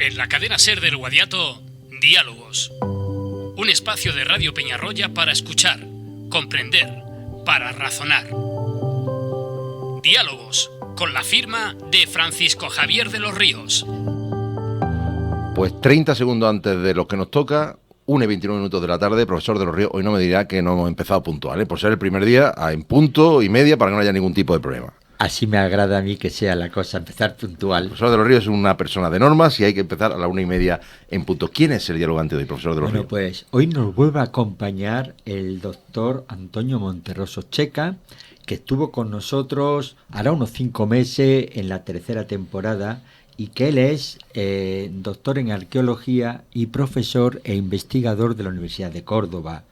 En la cadena SER del Guadiato, Diálogos. Un espacio de Radio Peñarroya para escuchar, comprender, para razonar. Diálogos, con la firma de Francisco Javier de los Ríos. Pues 30 segundos antes de lo que nos toca, 1:29 de la tarde, profesor de los Ríos, hoy no me dirá que no hemos empezado puntual, por ser el primer día en punto y media para que no haya ningún tipo de problema. Así me agrada a mí que sea la cosa, empezar puntual. El profesor de los Ríos es una persona de normas y hay que empezar a la 1:30 en punto. ¿Quién es el dialogante de hoy, profesor de los Ríos? Bueno, pues hoy nos vuelve a acompañar el doctor Antonio Monterroso Checa, que estuvo con nosotros hará unos 5 meses en la tercera temporada, y que él es doctor en arqueología y profesor e investigador de la Universidad de Córdoba.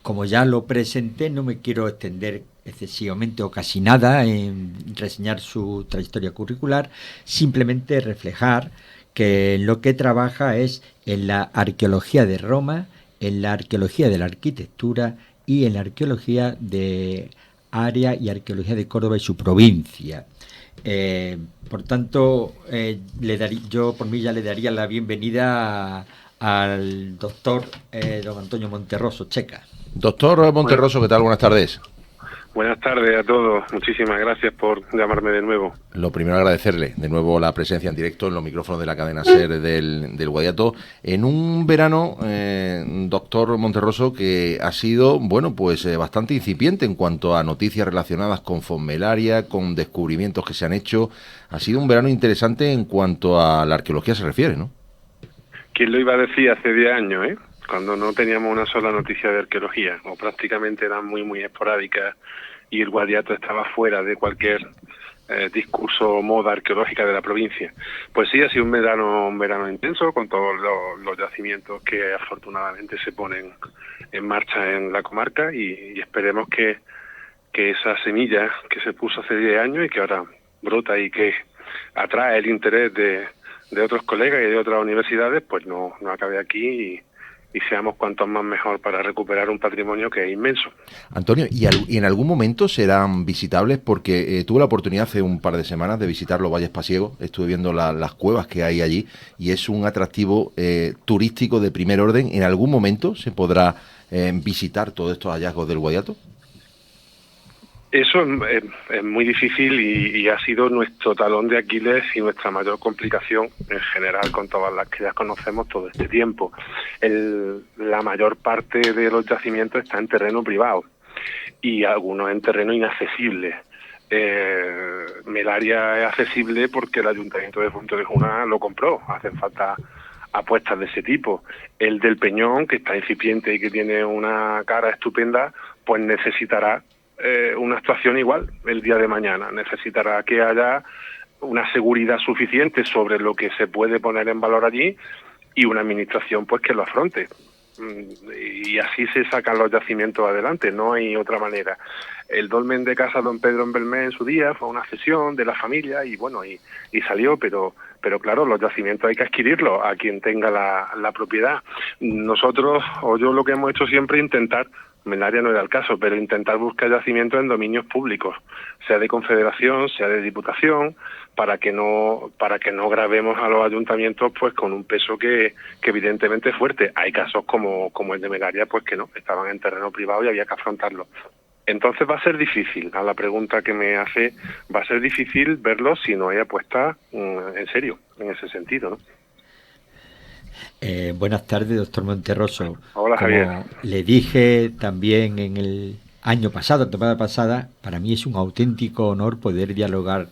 Como ya lo presenté, no me quiero extender excesivamente o casi nada en reseñar su trayectoria curricular, simplemente reflejar que lo que trabaja es en la arqueología de Roma, en la arqueología de la arquitectura y en la arqueología de área y arqueología de Córdoba y su provincia. Por tanto, yo por mí ya le daría la bienvenida al doctor don Antonio Monterroso Checa. Doctor Monterroso, ¿qué tal? Buenas tardes. Buenas tardes a todos. Muchísimas gracias por llamarme de nuevo. Lo primero, agradecerle de nuevo la presencia en directo en los micrófonos de la cadena SER del Guadiato. En un verano, doctor Monterroso, que ha sido, bastante incipiente en cuanto a noticias relacionadas con Fosmelaria, con descubrimientos que se han hecho. Ha sido un verano interesante en cuanto a la arqueología se refiere, ¿no? ¿Quién lo iba a decir hace 10 años, cuando no teníamos una sola noticia de arqueología, o prácticamente eran muy, muy esporádicas, y el Guadiato estaba fuera de cualquier discurso o moda arqueológica de la provincia? Pues sí, ha sido un verano intenso, con todos los yacimientos que afortunadamente se ponen en marcha en la comarca, y esperemos que esa semilla que se puso hace 10 años y que ahora brota y que atrae el interés de otros colegas y de otras universidades, pues no acabe aquí y seamos cuantos más mejor para recuperar un patrimonio que es inmenso. Antonio, ¿y en algún momento serán visitables? Porque tuve la oportunidad hace un par de semanas de visitar los Valles Pasiegos, estuve viendo las cuevas que hay allí y es un atractivo turístico de primer orden. ¿En algún momento se podrá visitar todos estos hallazgos del Guadiato? Eso es muy difícil y ha sido nuestro talón de Aquiles y nuestra mayor complicación en general con todas las que ya conocemos todo este tiempo. La mayor parte de los yacimientos está en terreno privado y algunos en terreno inaccesible. Melaria es accesible porque el Ayuntamiento de Fuenteovejuna lo compró. Hacen falta apuestas de ese tipo. El del Peñón, que está incipiente y que tiene una cara estupenda, pues necesitará una actuación igual el día de mañana. Necesitará que haya una seguridad suficiente sobre lo que se puede poner en valor allí y una administración pues que lo afronte. Y así se sacan los yacimientos adelante, no hay otra manera. El dolmen de casa Don Pedro en Belmés en su día fue una cesión de la familia y salió, pero claro, los yacimientos hay que adquirirlos a quien tenga la propiedad. Nosotros, o yo, lo que hemos hecho siempre es intentar, Melaria no era el caso, pero intentar buscar yacimientos en dominios públicos, sea de confederación, sea de diputación, para que no gravemos a los ayuntamientos pues con un peso que evidentemente es fuerte. Hay casos como el de Melaria, pues que no, estaban en terreno privado y había que afrontarlo. Entonces va a ser difícil, a la pregunta que me hace, va a ser difícil verlo si no hay apuesta en serio, en ese sentido, ¿no? Buenas tardes, doctor Monterroso. Hola, Javier. Como le dije también en el año pasado, temporada pasada, para mí es un auténtico honor poder dialogar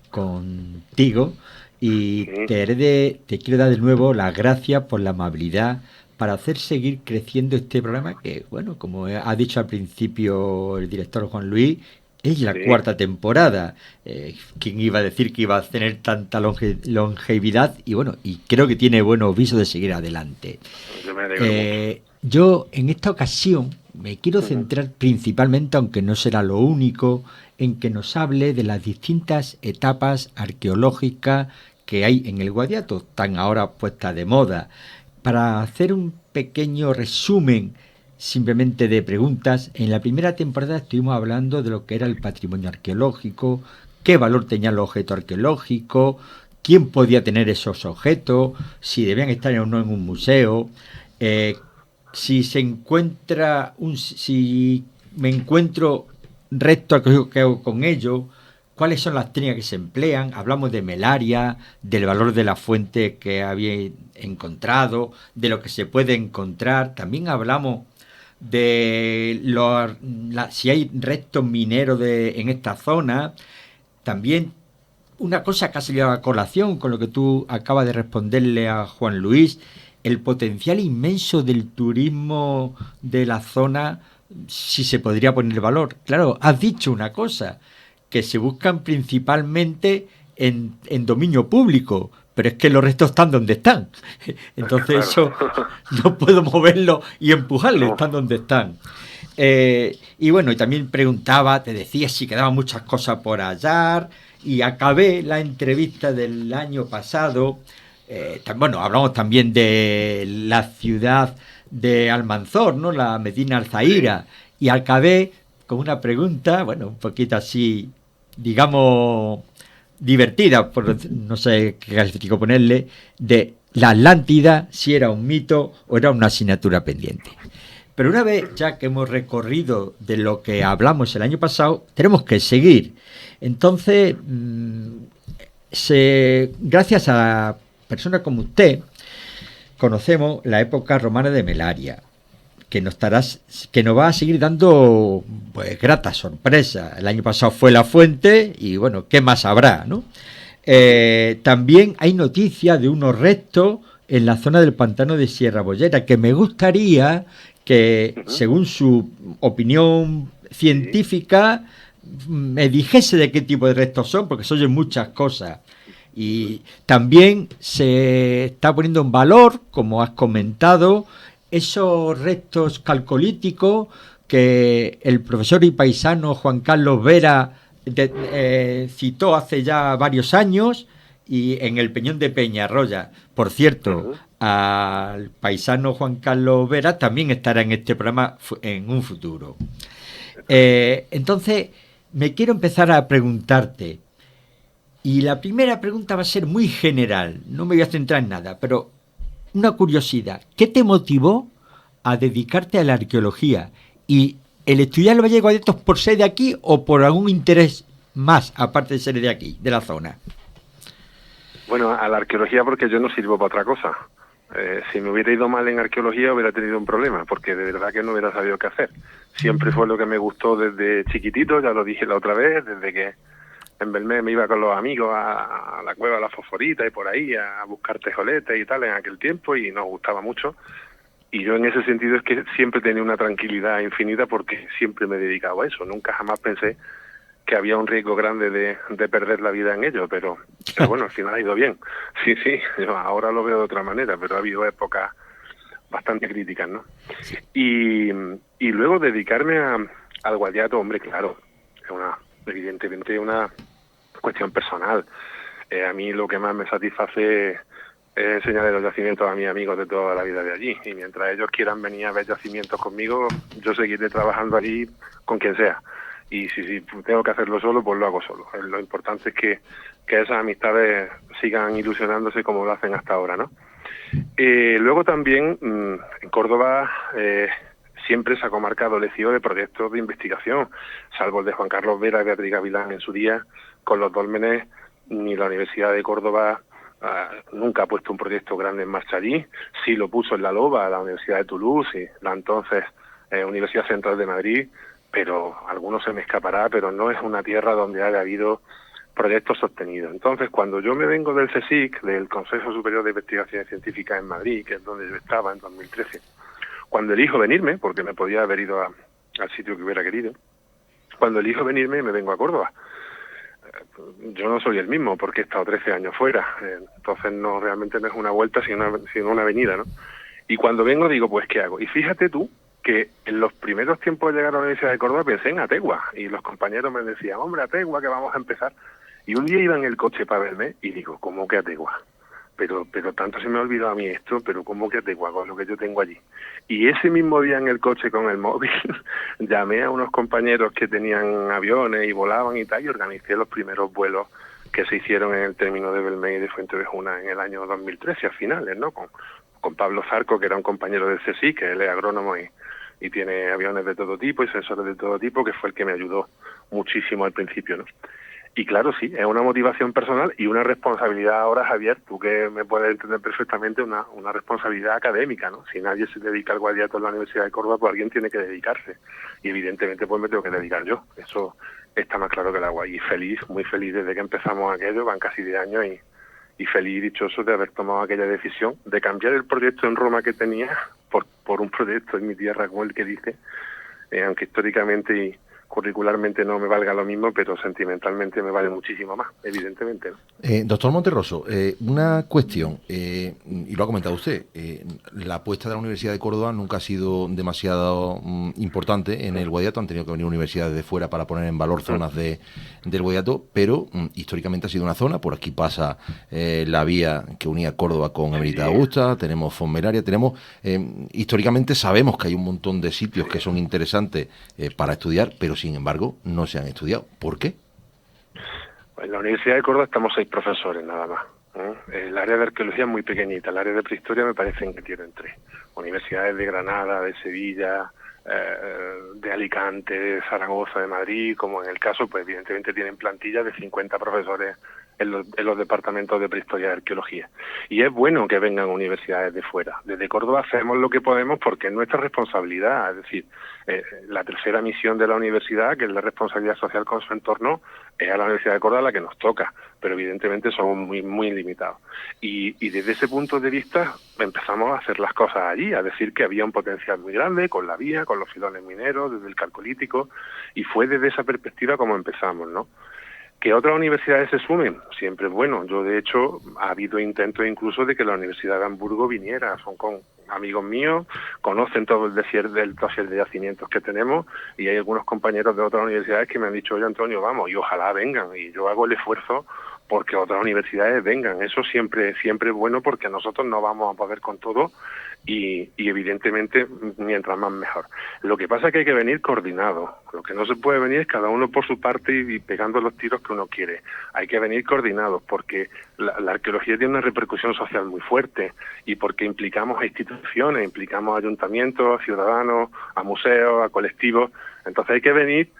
contigo y Sí. te quiero dar de nuevo las gracias por la amabilidad para hacer seguir creciendo este programa que, bueno, como ha dicho al principio el director Juan Luis, es la cuarta temporada. ¿Quién iba a decir que iba a tener tanta longevidad? Y bueno, y creo que tiene buenos visos de seguir adelante. Yo me alegro mucho. Yo en esta ocasión me quiero centrar principalmente, aunque no será lo único, en que nos hable de las distintas etapas arqueológicas que hay en el Guadiato, tan ahora puestas de moda. Para hacer un pequeño resumen simplemente de preguntas, en la primera temporada estuvimos hablando de lo que era el patrimonio arqueológico, qué valor tenían los objetos arqueológicos, quién podía tener esos objetos, si debían estar o no en un museo, si se encuentra si me encuentro restos arqueológicos, ¿qué hago con ellos? ¿Cuáles son las técnicas que se emplean? Hablamos de melaria, del valor de la fuente que había encontrado, de lo que se puede encontrar. También hablamos de si hay restos mineros en esta zona. También una cosa que ha salido a colación con lo que tú acabas de responderle a Juan Luis, el potencial inmenso del turismo de la zona, si se podría poner valor. Claro, has dicho una cosa, que se buscan principalmente en dominio público, pero es que los restos están donde están. Entonces eso no puedo moverlo y empujarlo, están donde están. Y bueno, y también te decía si quedaban muchas cosas por hallar, y acabé la entrevista del año pasado. Bueno, hablamos también de la ciudad de Almanzor, ¿no? La Medina Alzaíra, y acabé con una pregunta, bueno, un poquito así, digamos, divertida, no sé qué califico ponerle, de la Atlántida, si era un mito o era una asignatura pendiente. Pero una vez ya que hemos recorrido de lo que hablamos el año pasado, tenemos que seguir. Entonces, gracias a personas como usted, conocemos la época romana de Melaria, que nos va a seguir dando pues gratas sorpresas. El año pasado fue la fuente y bueno, ¿qué más habrá, no? También hay noticias de unos restos en la zona del pantano de Sierra Bollera, que me gustaría que, según su opinión científica, me dijese de qué tipo de restos son, porque se oyen muchas cosas. Y también se está poniendo en valor, como has comentado, esos restos calcolíticos que el profesor y paisano Juan Carlos Vera citó hace ya varios años, y en el Peñón de Peñarroya. Por cierto, al paisano Juan Carlos Vera también estará en este programa en un futuro. Entonces, me quiero empezar a preguntarte, y la primera pregunta va a ser muy general, no me voy a centrar en nada, pero una curiosidad: ¿qué te motivó a dedicarte a la arqueología? ¿Y el estudiar el Valle de Guadiatos por ser de aquí o por algún interés más, aparte de ser de aquí, de la zona? Bueno, a la arqueología porque yo no sirvo para otra cosa. Si me hubiera ido mal en arqueología hubiera tenido un problema, porque de verdad que no hubiera sabido qué hacer. Siempre fue lo que me gustó desde chiquitito, ya lo dije la otra vez, desde que en Belmé me iba con los amigos a la cueva de la Fosforita y por ahí a buscar tejoletes y tal en aquel tiempo, y nos gustaba mucho. Y yo en ese sentido es que siempre tenía una tranquilidad infinita porque siempre me he dedicado a eso. Nunca jamás pensé que había un riesgo grande de perder la vida en ello, pero bueno, al final ha ido bien. Sí, yo ahora lo veo de otra manera, pero ha habido épocas bastante críticas, ¿no? Y luego dedicarme al Guadiato, hombre, claro, es evidentemente una cuestión personal. A mí lo que más me satisface es enseñarle los yacimientos a mis amigos de toda la vida de allí, y mientras ellos quieran venir a ver yacimientos conmigo, yo seguiré trabajando allí con quien sea, y si tengo que hacerlo solo, pues lo hago solo. Lo importante es que esas amistades sigan ilusionándose como lo hacen hasta ahora, ¿no? Luego también en Córdoba siempre se ha comarcado el de proyectos de investigación, salvo el de Juan Carlos Vera y Beatriz Gavilán en su día con los dólmenes. Ni la Universidad de Córdoba nunca ha puesto un proyecto grande en marcha allí. Sí lo puso en La Loba, la Universidad de Toulouse y la entonces Universidad Central de Madrid, pero algunos se me escapará, pero no es una tierra donde haya habido proyectos sostenidos. Entonces, cuando yo me vengo del CSIC, del Consejo Superior de Investigaciones Científicas en Madrid, que es donde yo estaba en 2013, cuando elijo venirme, porque me podía haber ido al sitio que hubiera querido, cuando elijo venirme me vengo a Córdoba. Yo no soy el mismo porque he estado 13 años fuera, entonces realmente no es una vuelta sino una venida, ¿no? Y cuando vengo digo, pues ¿qué hago? Y fíjate tú que en los primeros tiempos de llegar a la Universidad de Córdoba pensé en Ategua, y los compañeros me decían, hombre, Ategua, que vamos a empezar. Y un día iba en el coche para verme y digo, ¿cómo que Ategua? Pero tanto se me ha olvidado a mí esto, pero ¿cómo que Ategua con lo que yo tengo allí? Y ese mismo día en el coche con el móvil llamé a unos compañeros que tenían aviones y volaban y tal, y organicé los primeros vuelos que se hicieron en el término de Belmé y de Fuentevejuna en el año 2013, a finales, ¿no? Con Pablo Zarco, que era un compañero del CSIC, que él es agrónomo y tiene aviones de todo tipo y sensores de todo tipo, que fue el que me ayudó muchísimo al principio, ¿no? Y claro, sí, es una motivación personal y una responsabilidad ahora, Javier, tú que me puedes entender perfectamente, una responsabilidad académica, ¿no? Si nadie se dedica al guadiato en la Universidad de Córdoba, pues alguien tiene que dedicarse. Y evidentemente pues me tengo que dedicar yo. Eso está más claro que el agua. Y feliz, muy feliz desde que empezamos aquello, van casi 10 años y feliz y dichoso de haber tomado aquella decisión de cambiar el proyecto en Roma que tenía por un proyecto en mi tierra, como el que dice, aunque históricamente y curricularmente no me valga lo mismo, pero sentimentalmente me vale muchísimo más, evidentemente, ¿no? Doctor Monterroso, una cuestión, y lo ha comentado usted, la apuesta de la Universidad de Córdoba nunca ha sido demasiado importante en el Guadiato, han tenido que venir universidades de fuera para poner en valor zonas del Guadiato, pero históricamente ha sido una zona, por aquí pasa la vía que unía Córdoba con Emerita Augusta, tenemos Fonmelaria, tenemos, históricamente sabemos que hay un montón de sitios que son interesantes para estudiar, pero sin embargo no se han estudiado. ¿Por qué? En la Universidad de Córdoba estamos 6 profesores nada más. El área de arqueología es muy pequeñita, el área de prehistoria me parece que tienen 3. Universidades de Granada, de Sevilla, de Alicante, de Zaragoza, de Madrid, como en el caso, pues evidentemente tienen plantillas de 50 profesores en los departamentos de prehistoria y arqueología. Y es bueno que vengan universidades de fuera. Desde Córdoba hacemos lo que podemos porque es nuestra responsabilidad, es decir, la tercera misión de la universidad, que es la responsabilidad social con su entorno, es a la Universidad de Córdoba la que nos toca, pero evidentemente somos muy, muy limitados. Y desde ese punto de vista empezamos a hacer las cosas allí, a decir que había un potencial muy grande con la vía, con los filones mineros, desde el calcolítico, y fue desde esa perspectiva como empezamos, ¿no? Que otras universidades se sumen, siempre es bueno. Yo, de hecho, ha habido intentos incluso de que la Universidad de Hamburgo viniera. Son con amigos míos, conocen todo el dossier de yacimientos que tenemos y hay algunos compañeros de otras universidades que me han dicho, oye, Antonio, vamos, y ojalá vengan. Y yo hago el esfuerzo porque otras universidades vengan. Eso siempre es bueno porque nosotros no vamos a poder con todo y evidentemente mientras más mejor. Lo que pasa es que hay que venir coordinado. Lo que no se puede venir es cada uno por su parte y pegando los tiros que uno quiere. Hay que venir coordinados porque la arqueología tiene una repercusión social muy fuerte y porque implicamos a instituciones, implicamos a ayuntamientos, a ciudadanos, a museos, a colectivos. Entonces hay que venir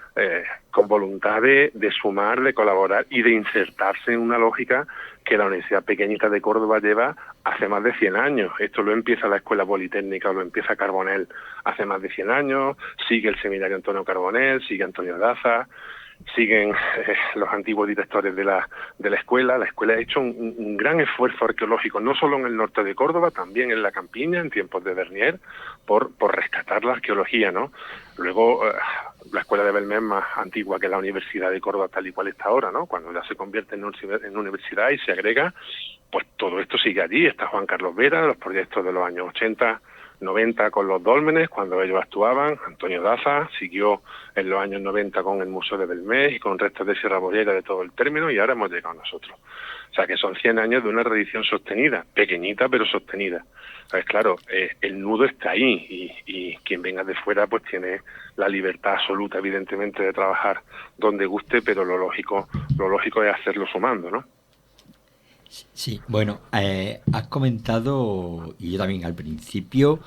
con voluntad de sumar, de colaborar y de insertarse en una lógica que la Universidad Pequeñita de Córdoba lleva hace más de 100 años. Esto lo empieza la Escuela Politécnica, o lo empieza Carbonell hace más de 100 años, sigue el Seminario Antonio Carbonell, sigue Antonio Daza, siguen los antiguos directores de la escuela. La escuela ha hecho un gran esfuerzo arqueológico, no solo en el norte de Córdoba, también en la campiña, en tiempos de Bernier, por rescatar la arqueología, ¿no? Luego, la escuela de Belmé es más antigua que la Universidad de Córdoba tal y cual está ahora, ¿no? Cuando ya se convierte en universidad y se agrega, pues todo esto sigue allí. Está Juan Carlos Vera, los proyectos de los años 80, 90 con los dólmenes, cuando ellos actuaban. Antonio Daza siguió en los años 90 con el Museo de Belmez y con restos de Sierra Bollera de todo el término, y ahora hemos llegado nosotros. O sea que son 100 años de una tradición sostenida, pequeñita pero sostenida. Pues claro, el nudo está ahí y quien venga de fuera pues tiene la libertad absoluta, evidentemente, de trabajar donde guste, pero lo lógico es hacerlo sumando, ¿no? Sí, bueno, has comentado, y yo también al principio,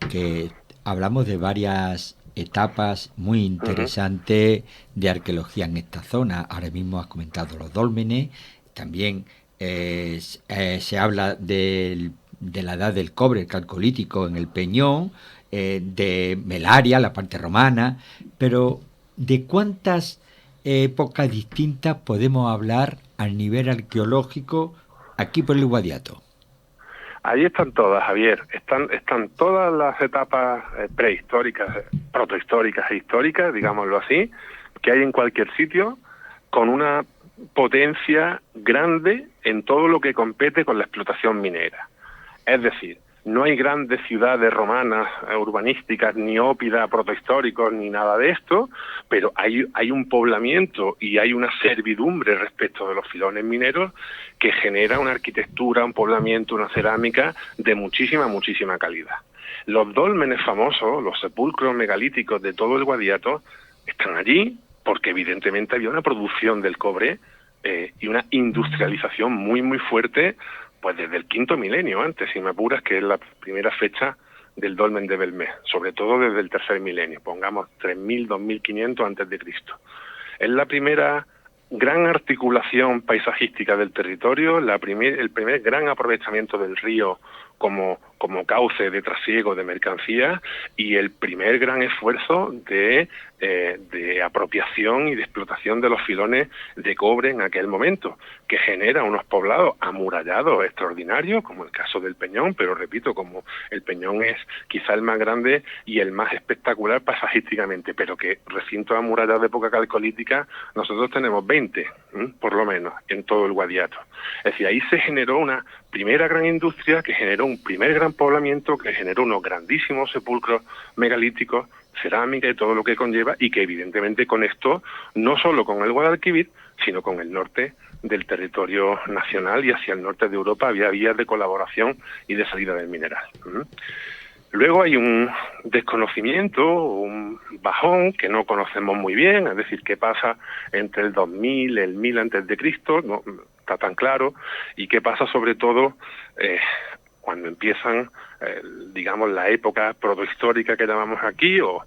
que hablamos de varias etapas muy interesantes de arqueología en esta zona. Ahora mismo has comentado los dólmenes, también se habla de la edad del cobre, el calcolítico en el Peñón, de Melaria, la parte romana, pero ¿de cuántas épocas distintas podemos hablar a nivel arqueológico aquí por el Guadiato? Ahí están todas, Javier. Están todas las etapas prehistóricas, protohistóricas e históricas, digámoslo así, que hay en cualquier sitio, con una potencia grande en todo lo que compete con la explotación minera. Es decir, no hay grandes ciudades romanas, urbanísticas, ni ópidas, protohistóricos, ni nada de esto, pero hay un poblamiento y hay una servidumbre respecto de los filones mineros que genera una arquitectura, un poblamiento, una cerámica de muchísima, muchísima calidad. Los dólmenes famosos, los sepulcros megalíticos de todo el Guadiato, están allí porque evidentemente había una producción del cobre y una industrialización muy, muy fuerte, pues desde el quinto milenio antes, si me apuras, que es la primera fecha del dolmen de Belmez, sobre todo desde el tercer milenio, pongamos 3000, 2500 antes de Cristo. Es la primera gran articulación paisajística del territorio, el primer gran aprovechamiento del río como cauce de trasiego de mercancías y el primer gran esfuerzo de apropiación y de explotación de los filones de cobre en aquel momento, que genera unos poblados amurallados extraordinarios, como el caso del Peñón, pero repito, como el Peñón es quizá el más grande y el más espectacular paisajísticamente, pero que recintos amurallados de época calcolítica nosotros tenemos 20, por lo menos, en todo el Guadiato. Es decir, ahí se generó una primera gran industria que generó un primer gran poblamiento, que generó unos grandísimos sepulcros megalíticos, cerámica y todo lo que conlleva, y que evidentemente conectó no solo con el Guadalquivir, sino con el norte del territorio nacional, y hacia el norte de Europa había vías de colaboración y de salida del mineral. Luego hay un desconocimiento, un bajón que no conocemos muy bien, es decir, qué pasa entre el 2000, el 1000 antes de Cristo, no está tan claro, y qué pasa sobre todo cuando empiezan, digamos, la época protohistórica que llamamos aquí, o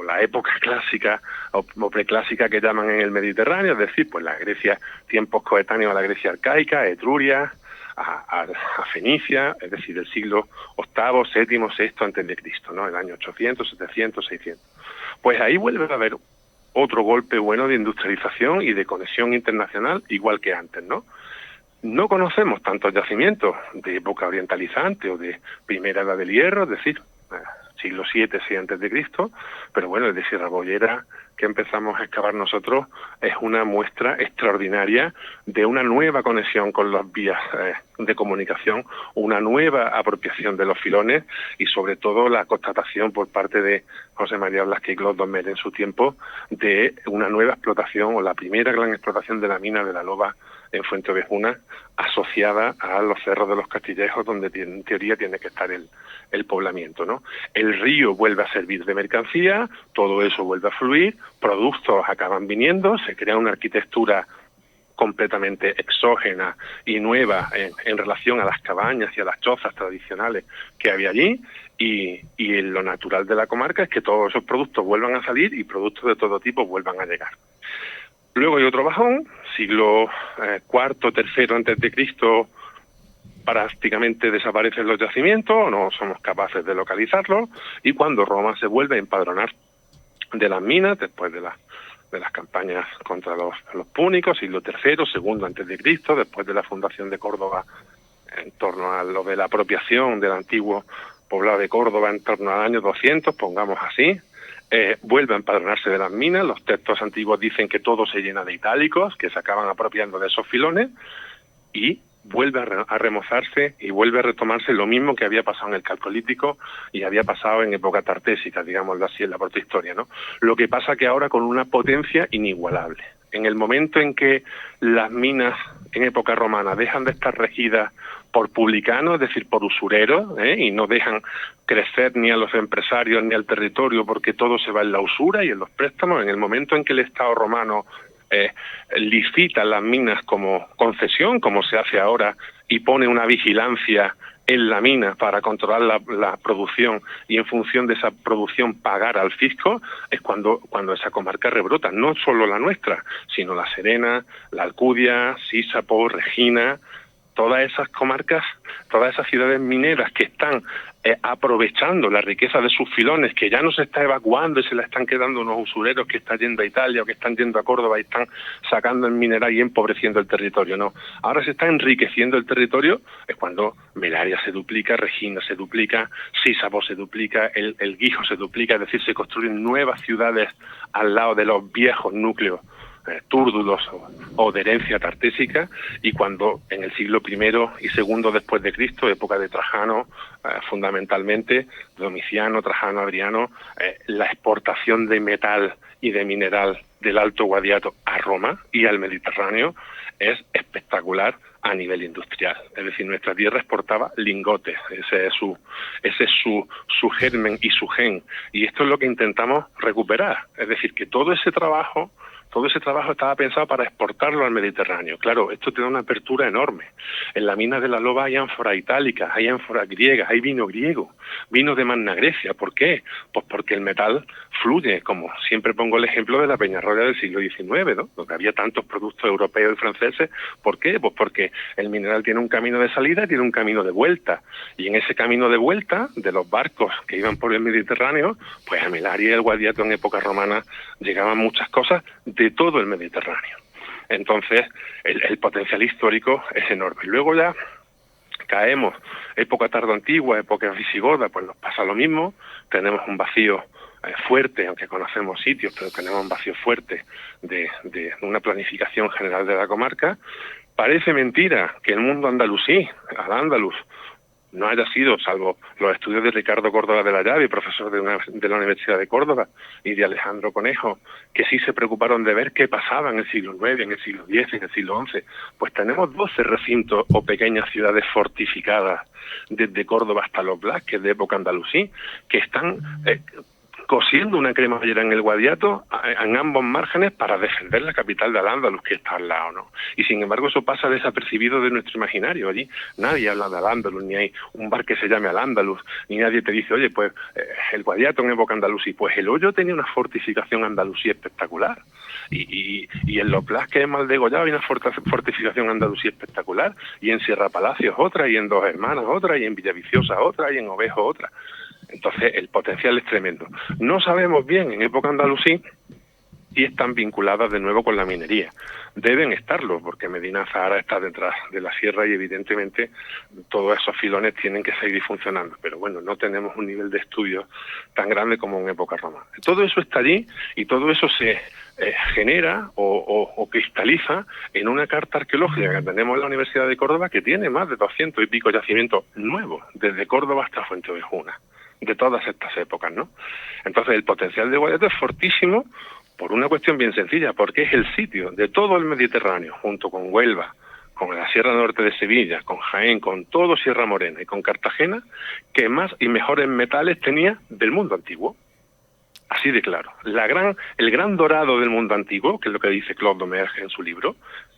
la época clásica o preclásica que llaman en el Mediterráneo, es decir, pues la Grecia, tiempos coetáneos a la Grecia arcaica, Etruria, a Fenicia, es decir, del siglo VIII, VII, VI antes de Cristo, ¿no? El año 800, 700, 600. Pues ahí vuelve a haber otro golpe bueno de industrialización y de conexión internacional, igual que antes, ¿no? No conocemos tantos yacimientos de época orientalizante o de primera edad del hierro, es decir, siglo VII, VI antes de Cristo, pero bueno, el de Sierra Bollera que empezamos a excavar nosotros es una muestra extraordinaria de una nueva conexión con las vías de comunicación, una nueva apropiación de los filones y sobre todo la constatación por parte de José María Blasque y Claude Dommer en su tiempo de una nueva explotación o la primera gran explotación de la mina de la Loba en Fuenteovejuna, asociada a los cerros de los Castillejos, donde en teoría tiene que estar el poblamiento, ¿no? El río vuelve a servir de mercancía, todo eso vuelve a fluir, productos acaban viniendo, se crea una arquitectura completamente exógena y nueva en relación a las cabañas y a las chozas tradicionales que había allí, y lo natural de la comarca es que todos esos productos vuelvan a salir y productos de todo tipo vuelvan a llegar. Luego hay otro bajón, siglo IV, III antes de Cristo, prácticamente desaparecen los yacimientos, no somos capaces de localizarlos, y cuando Roma se vuelve a empadronar de las minas, después de las campañas contra los púnicos, siglo III, II antes de Cristo, después de la fundación de Córdoba, en torno a lo de la apropiación del antiguo poblado de Córdoba en torno al año 200, pongamos así, vuelve a empadronarse de las minas. Los textos antiguos dicen que todo se llena de itálicos, que se acaban apropiando de esos filones, y vuelve a remozarse y vuelve a retomarse lo mismo que había pasado en el Calcolítico y había pasado en época tartésica, digámoslo así, en la protohistoria, ¿no? Lo que pasa que ahora con una potencia inigualable. En el momento en que las minas en época romana dejan de estar regidas por publicanos, es decir, por usureros, y no dejan crecer ni a los empresarios ni al territorio porque todo se va en la usura y en los préstamos, en el momento en que el Estado romano licita las minas como concesión, como se hace ahora, y pone una vigilancia en la mina para controlar la producción y en función de esa producción pagar al fisco, es cuando esa comarca rebrota, no solo la nuestra, sino La Serena, la Alcudia, Sísapo, Regina, todas esas comarcas, todas esas ciudades mineras que están aprovechando la riqueza de sus filones, que ya no se está evacuando y se la están quedando unos usureros que están yendo a Italia o que están yendo a Córdoba y están sacando el mineral y empobreciendo el territorio, no. Ahora se está enriqueciendo el territorio, es cuando Melaria se duplica, Regina se duplica, Sísapo se duplica, el Guijo se duplica, es decir, se construyen nuevas ciudades al lado de los viejos núcleos túrdulos o de herencia tartésica, y cuando en el siglo I y II después de Cristo, época de Trajano, fundamentalmente, Domiciano, Trajano, Adriano, la exportación de metal y de mineral del Alto Guadiato a Roma y al Mediterráneo es espectacular a nivel industrial. Es decir, nuestra tierra exportaba lingotes, ese es su germen y su gen, y esto es lo que intentamos recuperar. Es decir, que todo ese trabajo Todo ese trabajo estaba pensado para exportarlo al Mediterráneo. Claro, esto te da una apertura enorme. En la mina de la Loba hay ánforas itálicas, hay ánforas griegas, hay vino griego, vino de Magna Grecia. ¿Por qué? Pues porque el metal fluye, como siempre pongo el ejemplo de la Peñarroya del siglo XIX, ¿no? Donde había tantos productos europeos y franceses. ¿Por qué? Pues porque el mineral tiene un camino de salida y tiene un camino de vuelta. Y en ese camino de vuelta, de los barcos que iban por el Mediterráneo, pues a Melaria y el Guadiato en época romana llegaban muchas cosas de todo el Mediterráneo. Entonces, el potencial histórico es enorme. Luego ya caemos, época tardoantigua, época visigoda, pues nos pasa lo mismo, tenemos un vacío fuerte, aunque conocemos sitios, pero tenemos un vacío fuerte de una planificación general de la comarca. Parece mentira que el mundo andalusí, al andaluz, no haya sido, salvo los estudios de Ricardo Córdoba de la Llave, profesor de la Universidad de Córdoba, y de Alejandro Conejo, que sí se preocuparon de ver qué pasaba en el siglo IX, en el siglo X, en el siglo XI. Pues tenemos 12 recintos o pequeñas ciudades fortificadas, desde Córdoba hasta Los Blasques, de época andalusí, que están cosiendo una cremallera en el Guadiato en ambos márgenes para defender la capital de Al-Ándalus, que está al lado, ¿no? Y sin embargo eso pasa desapercibido de nuestro imaginario. Allí nadie habla de Al-Ándalus, ni hay un bar que se llame Al-Ándalus, ni nadie te dice, oye, pues el Guadiato en época andalusí. Pues el Hoyo tenía una fortificación andalusí espectacular. Y en Los Blasques, en Maldegollado, hay una fortificación andalusí espectacular. Y en Sierra Palacios otra, y en Dos Hermanas otra, y en Villaviciosa otra, y en Ovejo otra. Entonces, el potencial es tremendo. No sabemos bien en época andalusí si están vinculadas de nuevo con la minería. Deben estarlo, porque Medina Zahara está detrás de la sierra y evidentemente todos esos filones tienen que seguir funcionando. Pero bueno, no tenemos un nivel de estudio tan grande como en época romana. Todo eso está allí y todo eso se genera o cristaliza en una carta arqueológica que tenemos en la Universidad de Córdoba, que tiene más de 200 y pico yacimientos nuevos, desde Córdoba hasta Fuenteovejuna, de todas estas épocas, ¿no? Entonces el potencial de Guadiato es fortísimo por una cuestión bien sencilla, porque es el sitio de todo el Mediterráneo, junto con Huelva, con la Sierra Norte de Sevilla, con Jaén, con todo Sierra Morena y con Cartagena, que más y mejores metales tenía del mundo antiguo. Así de claro. El gran dorado del mundo antiguo, que es lo que dice Claude Domergue en su libro,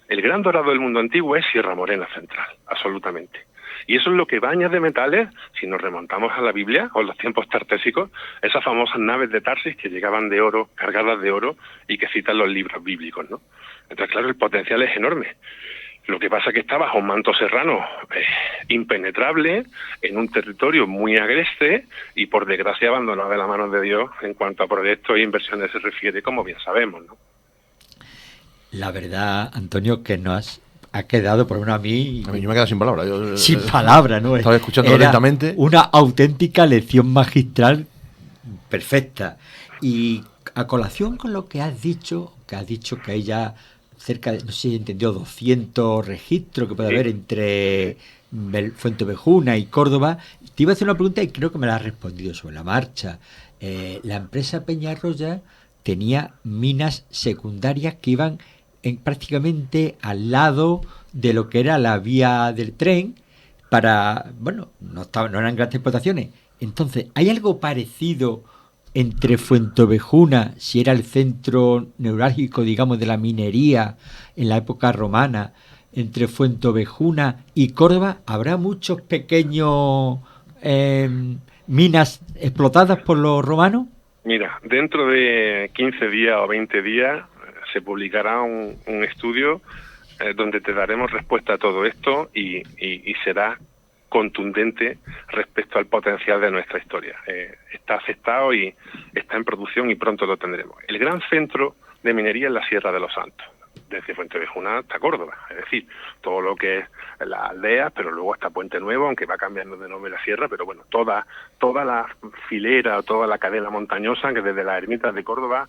el gran dorado del mundo antiguo es Sierra Morena Central, absolutamente. Y eso es lo que baña de metales, si nos remontamos a la Biblia o a los tiempos tartésicos, esas famosas naves de Tarsis que llegaban de oro, cargadas de oro, y que citan los libros bíblicos, ¿no? Entonces, claro, el potencial es enorme. Lo que pasa es que está bajo un manto serrano impenetrable, en un territorio muy agreste y, por desgracia, abandonado de la mano de Dios en cuanto a proyectos e inversiones se refiere, como bien sabemos, ¿no? La verdad, Antonio, que nos ha quedado, por lo menos a mí yo me he quedado sin palabras. Sin palabras, ¿no? Estaba escuchando lentamente. Una auténtica lección magistral perfecta. Y a colación con lo que has dicho que hay ya cerca de, no sé si entendió, 200 registros que puede haber entre Fuenteovejuna y Córdoba, te iba a hacer una pregunta y creo que me la has respondido sobre la marcha. La empresa Peñarroya tenía minas secundarias que iban prácticamente al lado de lo que era la vía del tren para, bueno, no eran grandes explotaciones. Entonces, ¿hay algo parecido entre Fuenteovejuna, si era el centro neurálgico, digamos, de la minería en la época romana, entre Fuenteovejuna y Córdoba? ¿Habrá muchos pequeños minas explotadas por los romanos? Mira, dentro de 15 días o 20 días se publicará un estudio donde te daremos respuesta a todo esto y será contundente respecto al potencial de nuestra historia. Está aceptado y está en producción y pronto lo tendremos. El gran centro de minería es la Sierra de los Santos, desde Fuenteovejuna hasta Córdoba, es decir, todo lo que es las aldeas, pero luego hasta Puente Nuevo, aunque va cambiando de nombre la sierra, pero bueno, toda la filera, toda la cadena montañosa que desde las ermitas de Córdoba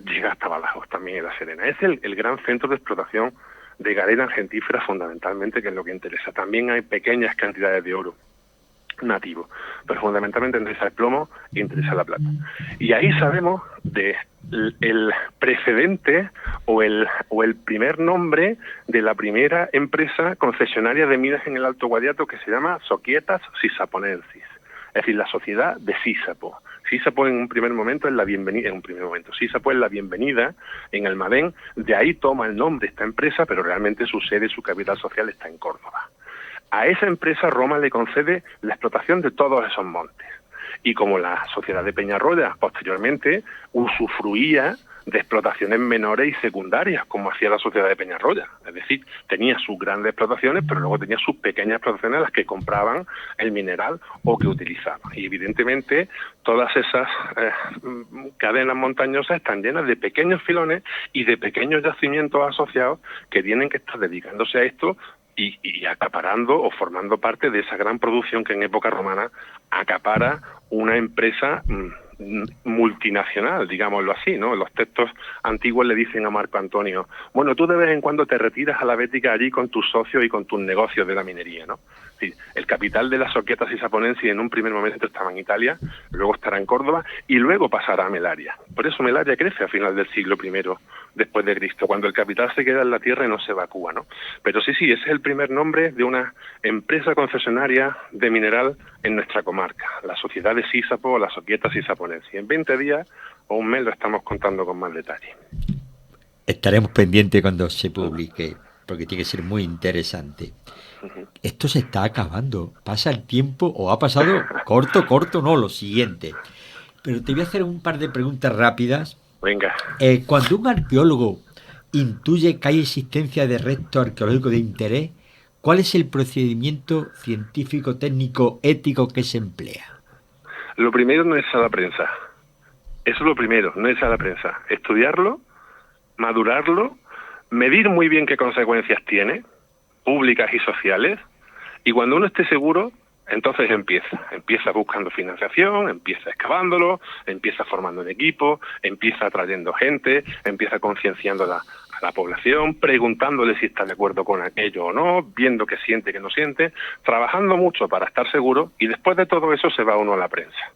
llega hasta Badajoz también en La Serena. Es el gran centro de explotación de galena argentífera fundamentalmente, que es lo que interesa. También hay pequeñas cantidades de oro nativo, pero fundamentalmente interesa el plomo y interesa la plata. Y ahí sabemos de el precedente o el primer nombre de la primera empresa concesionaria de minas en el Alto Guadiato, que se llama Soquietas Sisaponensis. decir, la sociedad de Sísapo. Sísapo en un primer momento es la bienvenida, Sísapo es la bienvenida en Almadén, de ahí toma el nombre esta empresa, pero realmente su sede, su capital social está en Córdoba. A esa empresa Roma le concede la explotación de todos esos montes. Y como la sociedad de Peñarroya posteriormente usufruía de explotaciones menores y secundarias, como hacía la sociedad de Peñarroya. Es decir, tenía sus grandes explotaciones, pero luego tenía sus pequeñas explotaciones a las que compraban el mineral o que utilizaban. Y evidentemente todas esas cadenas montañosas están llenas de pequeños filones y de pequeños yacimientos asociados que tienen que estar dedicándose a esto y acaparando o formando parte de esa gran producción que en época romana acapara una empresa multinacional, digámoslo así, ¿no? Los textos antiguos le dicen a Marco Antonio, bueno, tú de vez en cuando te retiras a la Bética allí con tus socios y con tus negocios de la minería, ¿no? Sí, el capital de las Soquietas y Saponensi en un primer momento estaba en Italia, luego estará en Córdoba y luego pasará a Melaria. Por eso Melaria crece a final del siglo I después de Cristo, cuando el capital se queda en la tierra y no se evacúa, ¿no? Pero sí, ese es el primer nombre de una empresa concesionaria de mineral en nuestra comarca, la Sociedad de Sísapo o las Soquietas y Saponensi. En 20 días o un mes lo estamos contando con más detalle. Estaremos pendientes cuando se publique, porque tiene que ser muy interesante. Esto se está acabando. Pasa el tiempo, o ha pasado corto, no, lo siguiente. Pero te voy a hacer un par de preguntas rápidas. Venga. Cuando un arqueólogo intuye que hay existencia de restos arqueológicos de interés, ¿cuál es el procedimiento científico, técnico, ético que se emplea? Lo primero no es a la prensa. Eso es lo primero, no es a la prensa. Estudiarlo, madurarlo, medir muy bien qué consecuencias tiene, públicas y sociales, y cuando uno esté seguro, entonces empieza buscando financiación, empieza excavándolo, empieza formando un equipo, empieza atrayendo gente, empieza concienciando a la población, preguntándole si está de acuerdo con aquello o no, viendo qué siente, qué no siente, trabajando mucho para estar seguro, y después de todo eso se va uno a la prensa,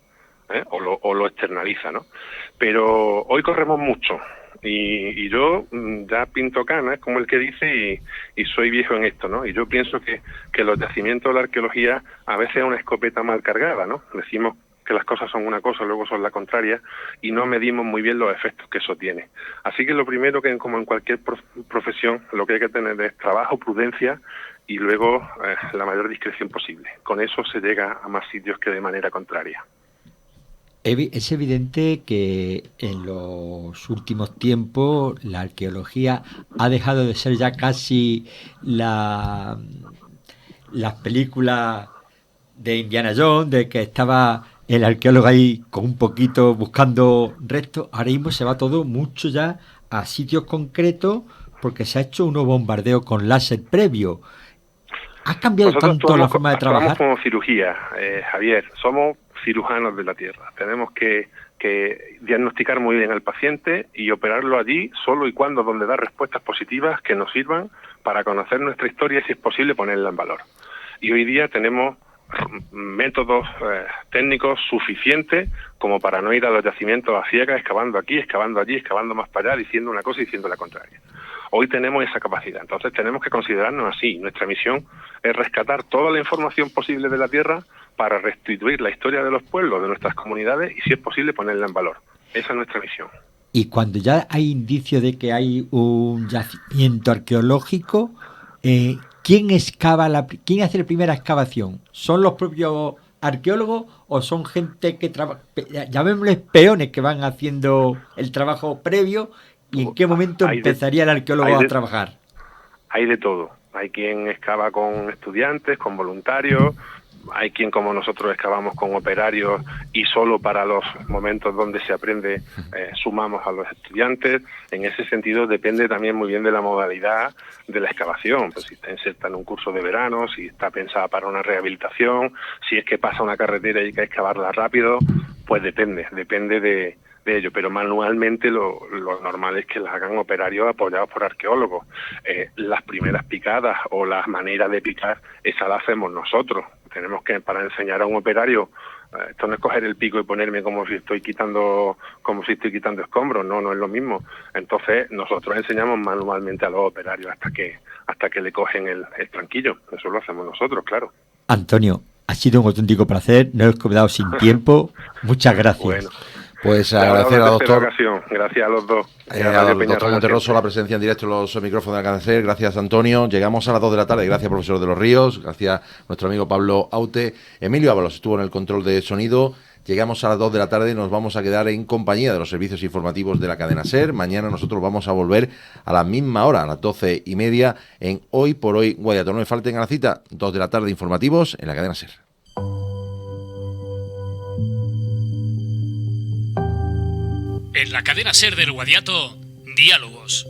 o lo externaliza, ¿no? Pero hoy corremos mucho. Y yo ya pinto canas, como el que dice, y soy viejo en esto, ¿no? Y yo pienso que los yacimientos de la arqueología a veces es una escopeta mal cargada, ¿no? Decimos que las cosas son una cosa, luego son la contraria, y no medimos muy bien los efectos que eso tiene. Así que lo primero que, como en cualquier profesión, lo que hay que tener es trabajo, prudencia, y luego la mayor discreción posible. Con eso se llega a más sitios que de manera contraria. Es evidente que en los últimos tiempos la arqueología ha dejado de ser ya casi las películas de Indiana Jones, de que estaba el arqueólogo ahí con un poquito buscando restos. Ahora mismo se va todo mucho ya a sitios concretos porque se ha hecho unos bombardeos con láser previo. ¿Ha cambiado tanto la forma de trabajar? Como cirugía, Javier, somos cirujanos de la tierra. Tenemos que diagnosticar muy bien al paciente y operarlo allí solo y cuando donde da respuestas positivas que nos sirvan para conocer nuestra historia y, si es posible, ponerla en valor. Y hoy día tenemos métodos técnicos suficientes como para no ir a los yacimientos a ciegas, excavando aquí, excavando allí, excavando más para allá, diciendo una cosa y diciendo la contraria. Hoy tenemos esa capacidad, entonces tenemos que considerarnos así. Nuestra misión es rescatar toda la información posible de la tierra para restituir la historia de los pueblos, de nuestras comunidades, y, si es posible, ponerla en valor. Esa es nuestra misión. Y cuando ya hay indicio de que hay un yacimiento arqueológico, ¿quién hace la primera excavación? ¿Son los propios arqueólogos o son gente que trabaja, llamémosles peones, que van haciendo el trabajo previo? ¿Y en qué momento empezaría el arqueólogo a trabajar? Hay de todo. Hay quien excava con estudiantes, con voluntarios, hay quien, como nosotros, excavamos con operarios y solo para los momentos donde se aprende sumamos a los estudiantes. En ese sentido depende también muy bien de la modalidad de la excavación, pues si está inserta en un curso de verano, si está pensada para una rehabilitación, si es que pasa una carretera y hay que excavarla rápido, pues depende de ello, pero manualmente lo normal es que las hagan operarios apoyados por arqueólogos. Las primeras picadas o las maneras de picar, esa la hacemos nosotros. Tenemos que, para enseñar a un operario, esto no es coger el pico y ponerme como si estoy quitando escombros, no es lo mismo. Entonces nosotros enseñamos manualmente a los operarios hasta que le cogen el tranquillo. Eso lo hacemos nosotros, claro. Antonio, Ha sido un auténtico placer, no he quedado sin tiempo. Muchas gracias. Bueno, Pues agradecer al doctor. Gracias a los dos. Al doctor Monterroso la presencia en directo en los micrófonos de la cadena SER. Gracias, Antonio. Llegamos a las 2 de la tarde. Gracias, profesor de los Ríos. Gracias, nuestro amigo Pablo Aute. Emilio Ábalos estuvo en el control de sonido. Llegamos a las 2 de la tarde y nos vamos a quedar en compañía de los servicios informativos de la cadena SER. Mañana nosotros vamos a volver a la misma hora, a las 12:30, en Hoy por Hoy Guadiato. No me falten a la cita, 2 de la tarde informativos en la cadena SER. En la cadena SER del Guadiato, Diálogos.